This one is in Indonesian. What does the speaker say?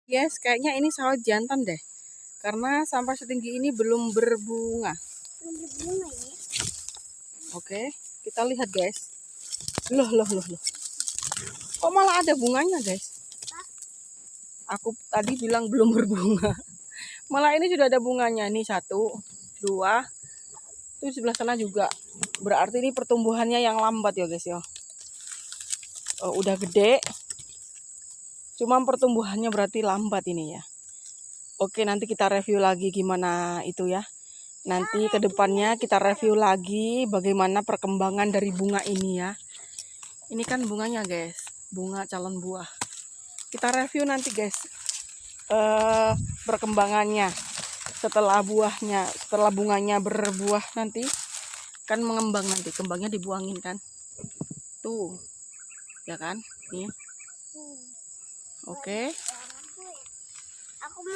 Yes, kayaknya ini sawah jantan deh. Karena sampai setinggi ini belum berbunga. Belum berbunga ya. Oke, kita lihat guys. Loh. Kok malah ada bunganya guys? Aku tadi bilang belum berbunga. Malah ini sudah ada bunganya. Nih 1, 2. Tuh sebelah sana juga. Berarti ini pertumbuhannya yang lambat ya guys ya. Udah gede. Cuma pertumbuhannya berarti lambat ini ya. Oke, nanti kita review lagi gimana itu ya. Nanti ke depannya kita review lagi bagaimana perkembangan dari bunga ini ya. Ini kan bunganya guys, bunga calon buah. Kita review nanti guys perkembangannya setelah bunganya berbuah nanti kan mengembang, nanti kembangnya dibuangin kan. Tuh. Ya kan? Nih. Oke. Aku